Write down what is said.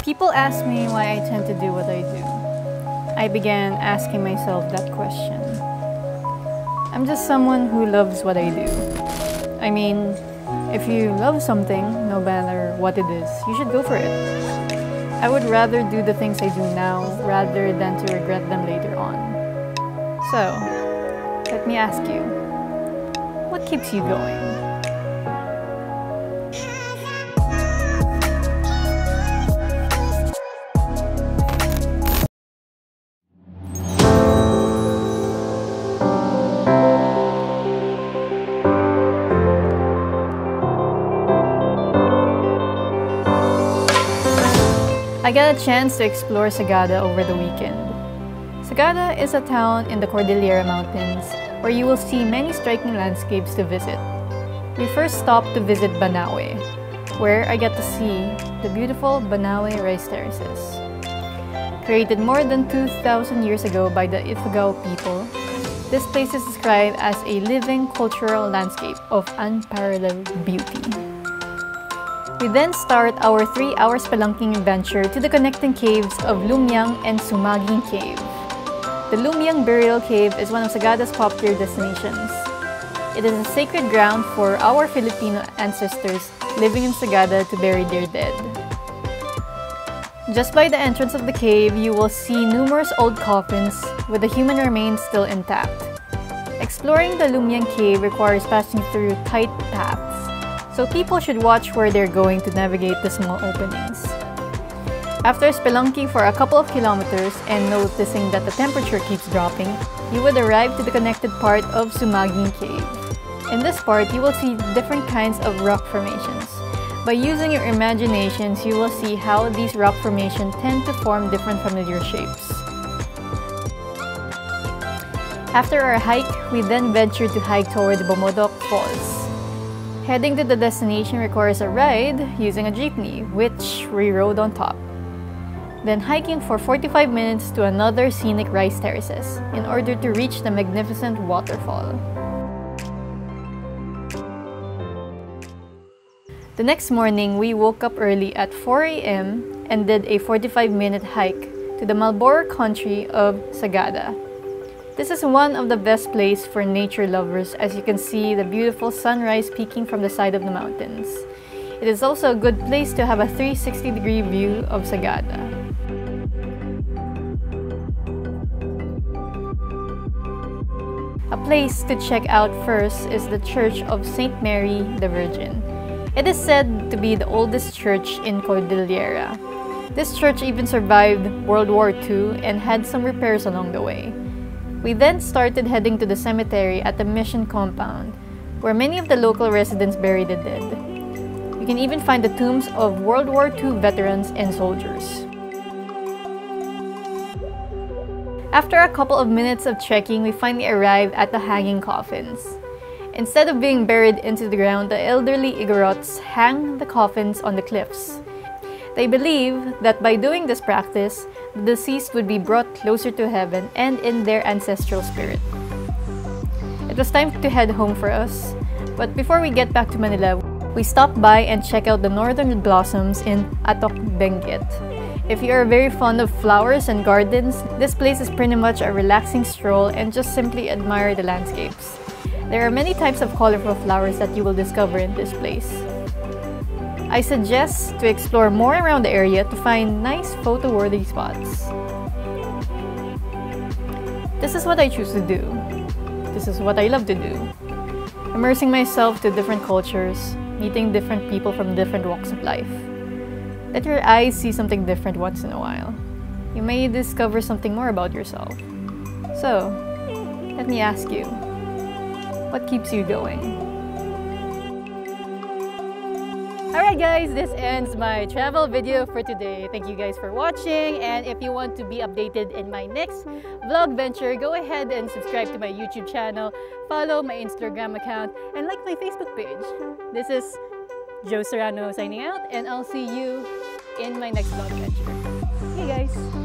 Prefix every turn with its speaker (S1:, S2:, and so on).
S1: people ask me why I tend to do what I do, I began asking myself that question. I'm just someone who loves what I do. I mean, if you love something, no matter what it is, you should go for it. I would rather do the things I do now rather than to regret them later on. So, let me ask you, what keeps you going? I got a chance to explore Sagada over the weekend. Sagada is a town in the Cordillera Mountains where you will see many striking landscapes to visit. We first stopped to visit Banawe, where I get to see the beautiful Banawe rice terraces. Created more than 2,000 years ago by the Ifugao people, this place is described as a living cultural landscape of unparalleled beauty. We then start our 3-hour spelunking adventure to the connecting caves of Lumalang and Samadhi Cave. The Lumalang Burial Cave is one of Sagada's popular destinations. It is a sacred ground for our Filipino ancestors living in Sagada to bury their dead. Just by the entrance of the cave, you will see numerous old coffins with the human remains still intact. Exploring the Lumalang Cave requires passing through tight paths, so people should watch where they're going to navigate the small openings. After spelunking for a couple of kilometers and noticing that the temperature keeps dropping, you would arrive to the connected part of Samadhi Cave. In this part, you will see different kinds of rock formations. By using your imaginations, you will see how these rock formations tend to form different familiar shapes. After our hike, we then ventured to hike toward the Bomodok Falls. Heading to the destination requires a ride using a jeepney, which we rode on top. Then hiking for 45 minutes to another scenic rice terraces in order to reach the magnificent waterfall. The next morning, we woke up early at 4 a.m. and did a 45-minute hike to the Malabar Country of Sagada. This is one of the best places for nature lovers, as you can see the beautiful sunrise peeking from the side of the mountains. It is also a good place to have a 360-degree view of Sagada. A place to check out first is the Church of St. Mary the Virgin. It is said to be the oldest church in Cordillera. This church even survived World War II and had some repairs along the way. We then started heading to the cemetery at the mission compound, where many of the local residents bury the dead. You can even find the tombs of World War II veterans and soldiers. After a couple of minutes of trekking, we finally arrived at the hanging coffins. Instead of being buried into the ground, the elderly Igorots hang the coffins on the cliffs. They believe that by doing this practice, the deceased would be brought closer to heaven and in their ancestral spirit. It was time to head home for us, but before we get back to Manila, we stopped by and checked out the northern blossoms in Atok Benguet. If you are very fond of flowers and gardens, this place is pretty much a relaxing stroll and just simply admire the landscapes. There are many types of colorful flowers that you will discover in this place. I suggest to explore more around the area to find nice photo-worthy spots. This is what I choose to do. This is what I love to do. Immersing myself to different cultures, meeting different people from different walks of life. Let your eyes see something different once in a while. You may discover something more about yourself. So, let me ask you, what keeps you going? Alright guys, this ends my travel video for today. Thank you guys for watching, and if you want to be updated in my next vlog venture, go ahead and subscribe to my YouTube channel, follow my Instagram account, and like my Facebook page. This is Serrano signing out, and I'll see you in my next vlog venture. Hey guys!